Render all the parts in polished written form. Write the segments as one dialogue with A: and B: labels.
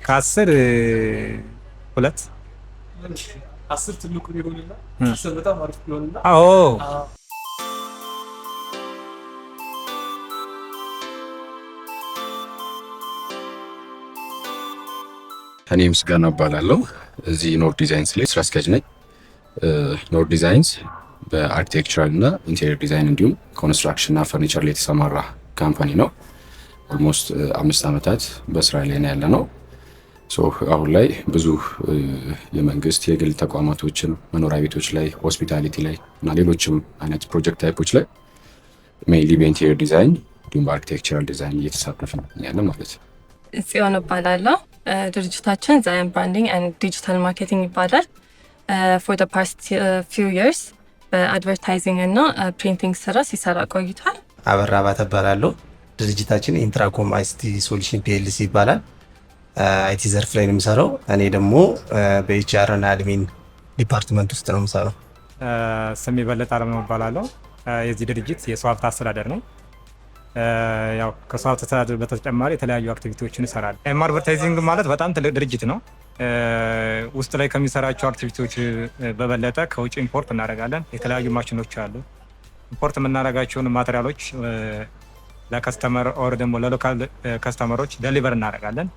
A: ከ10 ሁለት
B: 10 ትልቁ ሊሆንና 10 በጣም አሪፍ ሊሆንና
A: አዎ
C: እኔ ምስጋና እባላለሁ። እዚህ ኖርድ ዲዛይንስ ላይ ስራ አስኪያጅ ነኝ። ኖርድ ዲዛይንስ በአርኪቴክቸራል እና ኢንቴሪየር ዲዛይን እንዲሁም ኮንስትራክሽን እና ፈርኒቸር ላይ የተሰማራ ካምፓኒ ነው። ኦልሞስት 5 ዓመታት በስራ ላይ ነው ያለ ነው። አሁን ላይ ብዙ የመንግስት የግል ተቋማቶችን መኖሪያ ቤቶች ላይ፣ ሆስፒታሊቲ ላይ እና ሌሎችም አይነት ፕሮጀክት ታይፖች ላይ ሜይንሊ በኢንቴሪየር ዲዛይን እንዲሁም በአርኪቴክቸራል ዲዛይን እየተሳተፍን ያለ ማለት ነው።
D: ጽዮን እባላለሁ። ድርጅታችን ዛየን ብራንዲንግ ኤንድ ዲጂታል ማርኬቲንግ ይባላል። ፎር ዘ ፓስት ፊው ይርስ በአድቨርታይዚንግ እና ፕሪንቲንግ ስራ ሲሰራ ቆይቷል።
E: አበራ ባተ እባላለሁ። ድርጅታችን ኢንትራኮም አይሲቲ ሶሉሽን ፒኤልሲ ይባላል። አይቲ ዘርፍ ላይ ነው የምሰራው። እኔ ደግሞ በኤችአር እና አድሚን ዲፓርትመንት ውስጥ ነው የምሰራው።
A: ስሜ በለጠ አለምነው እባላለሁ። የዚህ ድርጅት የሰው ሀብት አስተዳደር ነው። ያው ከሰው ሀብት አስተዳደር በተጨማሪ የተለያዩ አክቲቪቲዎችን ይሰራል። አድቨርታይዚንግ ማለት በጣም ትልቅ ድርጅት ነው። ውስጥ ላይ ከሚሰራቸው አክቲቪቲዎች በበለጠ ከውጭ ኢምፖርት እናደርጋለን። የተለያዩ ማሽኖች አሉ። ኢምፖርት የምናደርጋቸውን ማቴሪያሎች ለከስተመር ኦር ደግሞ ለሎካል ከስተመሮች ደሊቨር እናደርጋለን።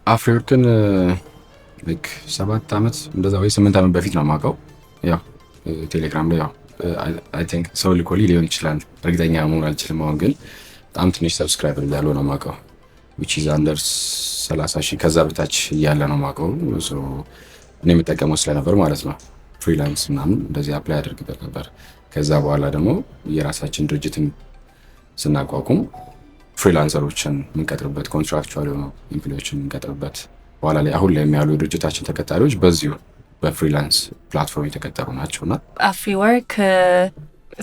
C: አፍሪወርክን ልክ 7 ዓመት እንደዛ ወይ 8 ዓመት በፊት ነው የማውቀው። ያው ቴሌግራም ላይ ያው አይ ቲንክ ሰው ልኮሊ ሊሆን ይችላል፣ እርግጠኛ መሆን አልችልም። አሁን ግን በጣም ትንሽ ሰብስክራይበር እያለው ነው የማውቀው። which is under 30,000 ከዛ በታች እያለ ነው የማውቀው። እኔ የምጠቀመው ስለነበር ማለት ነው ፍሪላንስ ምናምን እንደዚህ አፕላይ አድርግበት ነበር። ከዛ በኋላ ደግሞ የራሳችን ድርጅትን ስናቋቁም ፍሪላንሰሮችን የምንቀጥርበት ኮንትራክቹዋል የሆኑ ኢምፕሎዮችን የምንቀጥርበት በኋላ ላይ አሁን ላይ የሚያሉ የድርጅታችን ተቀጣሪዎች በዚሁ በፍሪላንስ ፕላትፎርም የተቀጠሩ ናቸውና
D: አፍሪወርክ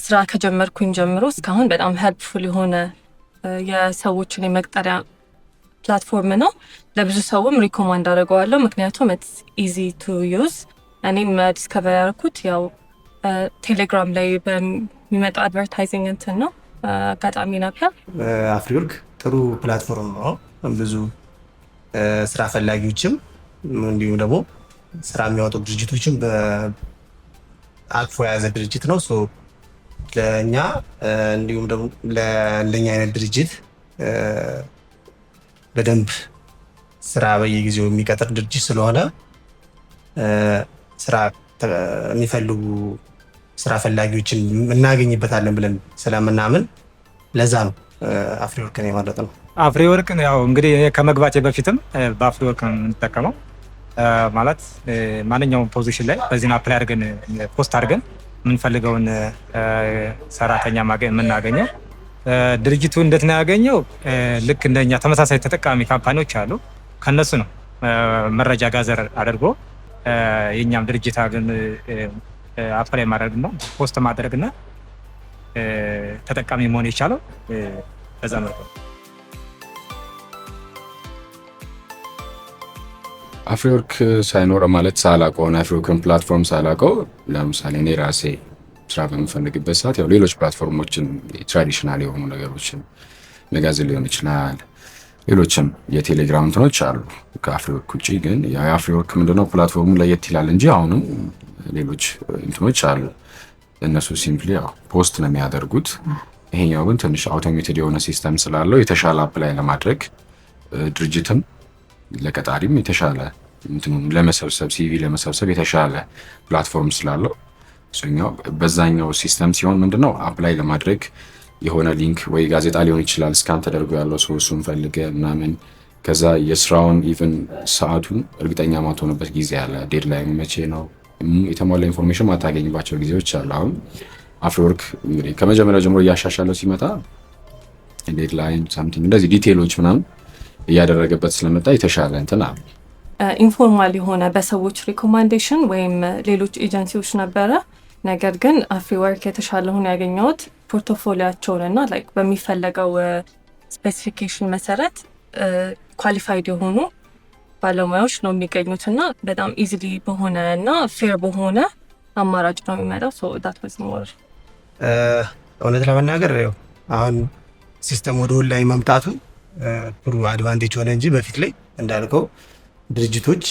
D: ስራ ከጀመርኩኝ ጀምሮ እስካሁን በጣም ሄልፕፉል የሆነ የሰዎችን የመቅጠሪያ ፕላትፎርም ነው። ለብዙ ሰውም ሪኮማንድ አደርገዋለሁ፣ ምክንያቱም ኢትስ ኢዚ ቱ ዩዝ። እኔም ዲስከቨር ያደረኩት ያው ቴሌግራም ላይ በሚመጣው አድቨርታይዚንግ እንትን ነው አጋጣሚ ነበር።
E: አፍሪወርክ ጥሩ ፕላትፎርም ነው። ብዙ ስራ ፈላጊዎችም እንዲሁም ደግሞ ስራ የሚያወጡ ድርጅቶችም አቅፎ የያዘ ድርጅት ነው። ለእኛ እንዲሁም ደግሞ ለእንደኛ አይነት ድርጅት በደንብ ስራ በየጊዜው የሚቀጥር ድርጅት ስለሆነ ስራ የሚፈልጉ ስራ ፈላጊዎችን እናገኝበታለን ብለን ስለምናምን ለዛ ነው አፍሪወርክን የመረጥነው።
A: አፍሪወርክን ያው እንግዲህ ከመግባቴ በፊትም በአፍሪወርክ ነው የምንጠቀመው። ማለት ማንኛውም ፖዚሽን ላይ በዚህን አፕላይ አድርገን ፖስት አድርገን የምንፈልገውን ሰራተኛ የምናገኘው። ድርጅቱ እንዴት ነው ያገኘው? ልክ እንደኛ ተመሳሳይ ተጠቃሚ ካምፓኒዎች አሉ። ከነሱ ነው መረጃ ጋዘር አድርጎ የኛም ድርጅት ግን አፕላይ ማድረግና ፖስት ማድረግና ተጠቃሚ መሆን የቻለው በዛ መልኩ ነው።
C: አፍሪወርክ ሳይኖር ማለት ሳላውቀው አፍሪወርክን ፕላትፎርም ሳላውቀው ለምሳሌ እኔ ራሴ ስራ በምፈልግበት ሰዓት ያው ሌሎች ፕላትፎርሞችን ትራዲሽናል የሆኑ ነገሮችን መጋዘን ሊሆን ይችላል፣ ሌሎችም የቴሌግራም እንትኖች አሉ ከአፍሪወርክ ውጭ። ግን የአፍሪወርክ ምንድነው ፕላትፎርሙ ለየት ይላል እንጂ አሁንም ሌሎች እንትኖች አሉ። እነሱ ሲምፕሊ ያው ፖስት ነው የሚያደርጉት። ይሄኛው ግን ትንሽ አውቶሜትድ የሆነ ሲስተም ስላለው የተሻለ አፕላይ ለማድረግ ድርጅትም ለቀጣሪም የተሻለ ለመሰብሰብ ሲቪ ለመሰብሰብ የተሻለ ፕላትፎርም ስላለው እሱኛው በዛኛው ሲስተም ሲሆን ምንድነው አፕላይ ለማድረግ የሆነ ሊንክ ወይ ጋዜጣ ሊሆን ይችላል ስካን ተደርጎ ያለው ሰው እሱን ፈልገ ምናምን ከዛ የስራውን ኢቭን ሰዓቱን እርግጠኛ ማትሆንበት ጊዜ አለ። ዴድላይን መቼ ነው የተሟላ ኢንፎርሜሽን ማታገኝባቸው ጊዜዎች አሉ። አሁን አፍሪወርክ እንግዲህ ከመጀመሪያው ጀምሮ እያሻሻለው ሲመጣ ዴድላይን ሳምቲንግ እንደዚህ ዲቴይሎች ምናምን እያደረገበት ስለመጣ የተሻለ እንትን አለ።
D: ኢንፎርማል የሆነ በሰዎች ሪኮማንዴሽን ወይም ሌሎች ኤጀንሲዎች ነበረ። ነገር ግን አፍሪወርክ የተሻለ ሆኖ ያገኘሁት ፖርቶፎሊያቸውንና ላይክ በሚፈለገው ስፔሲፊኬሽን መሰረት ኳሊፋይድ የሆኑ ባለሙያዎች ነው የሚገኙት እና በጣም ኢዚሊ በሆነ እና ፌር በሆነ አማራጭ ነው የሚመጣው። ዳት ዋዝ ሞር
E: እውነት ለመናገር ያው አሁን ሲስተም ወደ ኦንላይን መምጣቱ ጥሩ አድቫንቴጅ ሆነ እንጂ በፊት ላይ እንዳልከው ድርጅቶች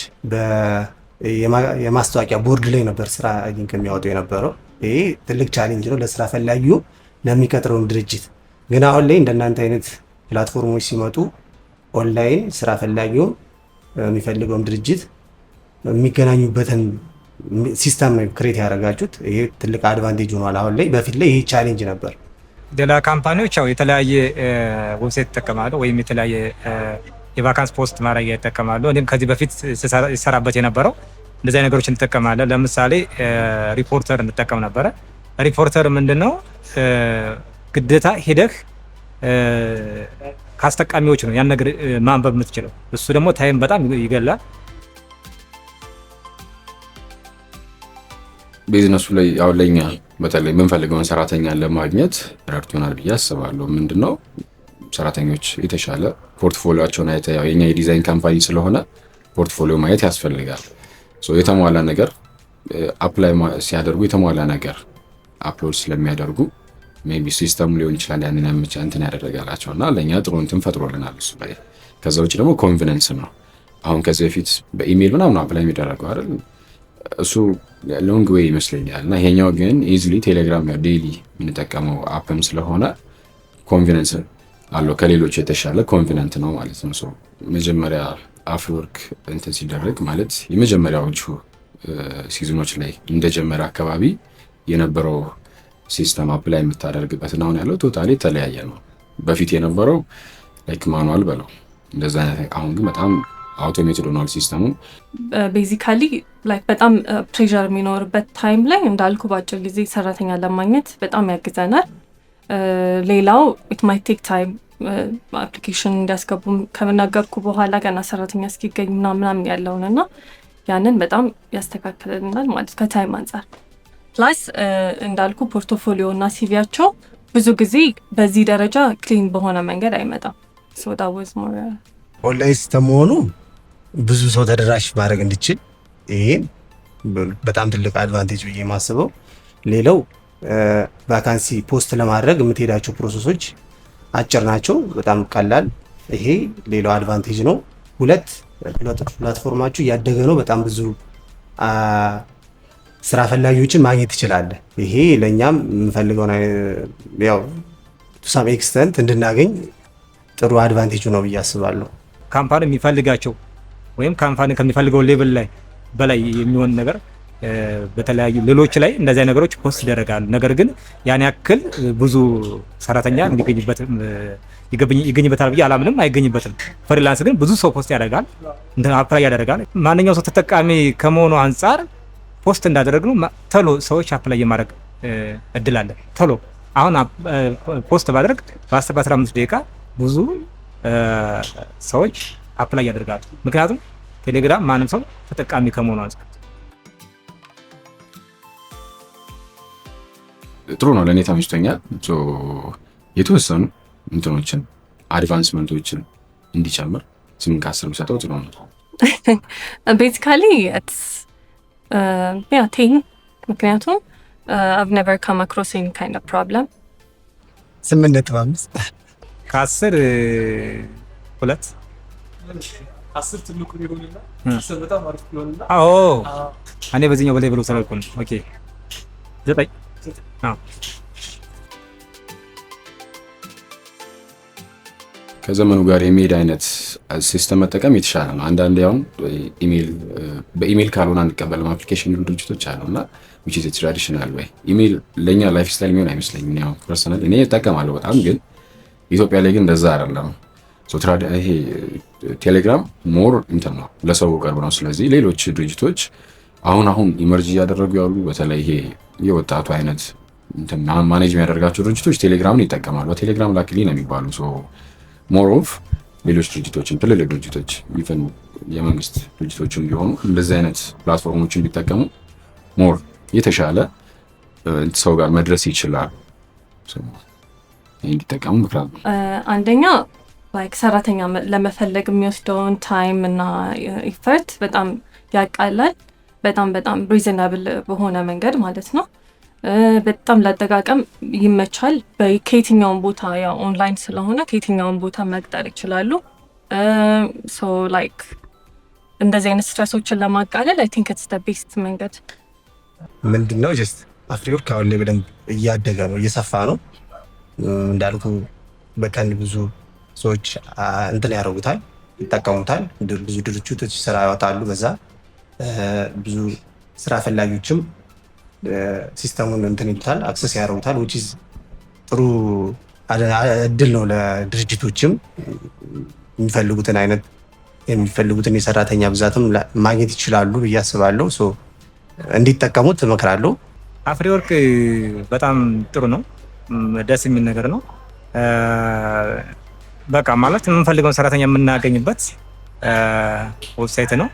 E: የማስታወቂያ ቦርድ ላይ ነበር ስራ ከሚያወጡ የነበረው። ይሄ ትልቅ ቻሌንጅ ነው ለስራ ፈላጊው ለሚቀጥረውም ድርጅት። ግን አሁን ላይ እንደናንተ አይነት ፕላትፎርሞች ሲመጡ ኦንላይን ስራ ፈላጊው የሚፈልገውም ድርጅት የሚገናኙበትን ሲስተም ነው ክሬት ያደረጋችሁት። ይሄ ትልቅ አድቫንቴጅ ሆኗል አሁን ላይ። በፊት ላይ ይሄ ቻሌንጅ ነበር።
A: ሌላ ካምፓኒዎች ያው የተለያየ ዌብሳይት ይጠቀማሉ ወይም የተለያየ የቫካንስ ፖስት ማድረጊያ ይጠቀማሉ። እኔም ከዚህ በፊት ሲሰራበት የነበረው እንደዚህ ነገሮች እንጠቀማለን። ለምሳሌ ሪፖርተር እንጠቀም ነበረ። ሪፖርተር ምንድነው? ግዴታ ሄደህ ካስጠቃሚዎች ነው ያን ነገር ማንበብ የምትችለው። እሱ ደግሞ ታይም በጣም ይገላል።
C: ቢዝነሱ ላይ አሁን ለኛ በተለይ የምንፈልገውን ሰራተኛ ለማግኘት ረድቶናል ብዬ አስባለሁ። ምንድነው ሰራተኞች የተሻለ ፖርትፎሊዮአቸውን አይተው ያው የኛ የዲዛይን ካምፓኒ ስለሆነ ፖርትፎሊዮ ማየት ያስፈልጋል። የተሟላ ነገር አፕላይ ሲያደርጉ የተሟላ ነገር አፕሎድ ስለሚያደርጉ ሜቢ ሲስተሙ ሊሆን ይችላል ያንን እንትን ያደረጋላቸውና ለኛ ጥሩ እንትን ፈጥሮልናል እሱ ላይ። ከዛ ውጭ ደግሞ ኮንፊደንስ ነው። አሁን ከዚህ በፊት በኢሜል ምናምን አፕላይ የሚደረገው አይደል? እሱ ሎንግ ዌይ ይመስለኛል። እና ይሄኛው ግን ኢዚሊ ቴሌግራም ያው ዴይሊ የምንጠቀመው አፕም ስለሆነ ኮንፊደንስ አለው፣ ከሌሎች የተሻለ ኮንፊደንት ነው ማለት ነው። መጀመሪያ አፍሪወርክ እንትን ሲደረግ ማለት የመጀመሪያዎቹ ሲዝኖች ላይ እንደጀመረ አካባቢ የነበረው ሲስተም አፕላይ የምታደርግበት እና አሁን ያለው ቶታሊ የተለያየ ነው። በፊት የነበረው ላይክ ማኑዋል በለው እንደዛ አይነት፣ አሁን ግን በጣም አውቶሜትድ ሆኗል ሲስተሙ።
D: ቤዚካሊ ላይክ በጣም ፕሬዠር የሚኖርበት ታይም ላይ እንዳልኩ በአጭር ጊዜ ሰራተኛ ለማግኘት በጣም ያግዘናል። ሌላው ኢት ማይት ቴክ ታይም አፕሊኬሽን እንዲያስገቡ ከመናገርኩ በኋላ ገና ሰራተኛ እስኪገኝ ምናምን ያለውን እና ያንን በጣም ያስተካክልናል ማለት ከታይም አንጻር። ፕላስ እንዳልኩ ፖርቶፎሊዮ እና ሲቪያቸው ብዙ ጊዜ በዚህ ደረጃ ክሊን በሆነ መንገድ አይመጣም።
E: ኦንላይን ሲስተም መሆኑ ብዙ ሰው ተደራሽ ማድረግ እንዲችል ይሄን በጣም ትልቅ አድቫንቴጅ ብዬ የማስበው። ሌላው ቫካንሲ ፖስት ለማድረግ የምትሄዳቸው ፕሮሰሶች አጭር ናቸው፣ በጣም ቀላል። ይሄ ሌላው አድቫንቴጅ ነው። ሁለት ፕላትፎርማችሁ እያደገ ነው። በጣም ብዙ ስራ ፈላጊዎችን ማግኘት ትችላለህ። ይሄ ለእኛም የምንፈልገው ያው ቱሳም ኤክስተንት እንድናገኝ ጥሩ አድቫንቴጅ ነው ብዬ አስባለሁ።
A: ካምፓኒ የሚፈልጋቸው ወይም ካምፓኒ ከሚፈልገው ሌቭል ላይ በላይ የሚሆን ነገር በተለያዩ ሌሎች ላይ እንደዚህ ነገሮች ፖስት ይደረጋሉ። ነገር ግን ያን ያክል ብዙ ሰራተኛ ይገኝበታል ብዬ አላምንም፣ አይገኝበትም። ፍሪላንስ ግን ብዙ ሰው ፖስት ያደርጋል፣ አፕላይ ያደርጋል። ማንኛው ሰው ተጠቃሚ ከመሆኑ አንጻር ፖስት እንዳደረግነው ቶሎ ሰዎች አፕላይ የማድረግ እድል አለ። ቶሎ አሁን ፖስት ባደረግ በ10-15 ደቂቃ ብዙ ሰዎች አፕላይ ያደርጋሉ። ምክንያቱም ቴሌግራም ማንም ሰው ተጠቃሚ ከመሆኑ አንጻር
C: ጥሩ ነው። ለእኔ ተመችቶኛል። የተወሰኑ እንትኖችን አድቫንስመንቶችን እንዲጨምር 8/10 ብሰጠው ጥሩ ነው።
D: ቤዚካሊ ቴን ምክንያቱም I've never come across any kind of problem
E: 8.5
A: ከ10 2
B: 10 ትልቁ ይሆንና 10 በጣም አሪፍ ይሆንና
A: እኔ በዚህኛው በላይ ብሎ ሰለኩን። ኦኬ 9
C: ከዘመኑ ጋር የሚሄድ አይነት ሲስተም መጠቀም የተሻለ ነው። አንዳንዴ አሁን በኢሜል ካልሆነ አንቀበልም አፕሊኬሽን ድርጅቶች አሉና which is traditional way ኢሜል ለኛ ላይፍ ስታይል የሚሆን አይመስለኝም። ያው ፐርሰናል እኔ እጠቀማለሁ በጣም፣ ግን ኢትዮጵያ ላይ ግን እንደዛ አይደለም። ይሄ ቴሌግራም ሞር እንትን ነው ለሰው ቅርብ ነው። ስለዚህ ሌሎች ድርጅቶች አሁን ኢመርጂ እያደረጉ ያሉ በተለይ ይሄ የወጣቱ አይነት እንትን ማኔጅ የሚያደርጋቸው ድርጅቶች ቴሌግራምን ይጠቀማሉ። በቴሌግራም ላክሊ ነው የሚባሉ ሞር ኦፍ ሌሎች ድርጅቶችን ትልልቅ ድርጅቶች ኢቨን የመንግስት ድርጅቶችን ቢሆኑ እንደዚህ አይነት ፕላትፎርሞችን ቢጠቀሙ ሞር የተሻለ ሰው ጋር መድረስ ይችላል። እንዲጠቀሙ ምክራሉ።
D: አንደኛ ላይክ ሰራተኛ ለመፈለግ የሚወስደውን ታይም እና ኢፈርት በጣም ያቃላል። በጣም ሪዝናብል በሆነ መንገድ ማለት ነው። በጣም ለአጠቃቀም ይመቻል። ከየትኛውን ቦታ ያው ኦንላይን ስለሆነ ከየትኛውን ቦታ መቅጠር ይችላሉ። ሶ ላይክ እንደዚህ አይነት ስትረሶችን ለማቃለል አይ ቲንክ ኢትስ ዘ ቤስት መንገድ
E: ምንድነው ጀስት አፍሪወርክ አሁን ላይ በደንብ እያደገ ነው፣ እየሰፋ ነው። እንዳልኩ በቀን ብዙ ሰዎች እንትን ያደርጉታል፣ ይጠቀሙታል። ብዙ ድርጅቶች ስራ ያወጣሉ። በዛ ብዙ ስራ ፈላጊዎችም ሲስተሙን እንትን ይሉታል፣ አክሰስ ያደርጉታል። which is ጥሩ እድል ነው ለድርጅቶችም የሚፈልጉትን የሰራተኛ ብዛትም ማግኘት ይችላሉ ብዬ አስባለሁ። እንዲጠቀሙት እመክራለሁ።
A: አፍሪወርክ በጣም ጥሩ ነው፣ ደስ የሚል ነገር ነው። በቃ ማለት የምንፈልገውን ሰራተኛ የምናገኝበት ዌብሳይት ነው።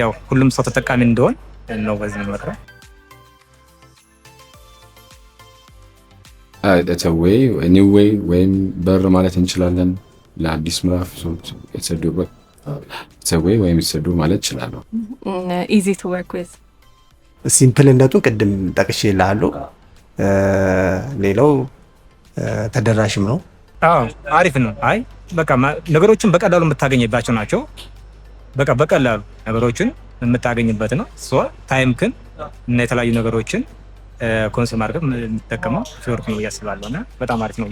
A: ያው ሁሉም ሰው ተጠቃሚ እንደሆን ነው በዚህ መመክረው።
C: ኒዌይ ወይም በር ማለት እንችላለን ለአዲስ ምዕራፍ ወይ ወይም የተሰዱ ማለት እችላለሁ።
D: ኢዚ ቱ ወርክ ዊዝ
E: ሲምፕልነቱን ቅድም ጠቅሼ እልሃለሁ። ሌላው ተደራሽም ነው።
A: አዎ አሪፍ ነው። አይ በቃ ነገሮችን በቀላሉ የምታገኝባቸው ናቸው። በቃ በቀላሉ ነገሮችን የምታገኝበት ነው። ታይምክን እና የተለያዩ ነገሮችን ኮንሱም አድርገን የምንጠቀመው አፍሪወርክ ነው እያስባለሁ እና በጣም አሪፍ ነው።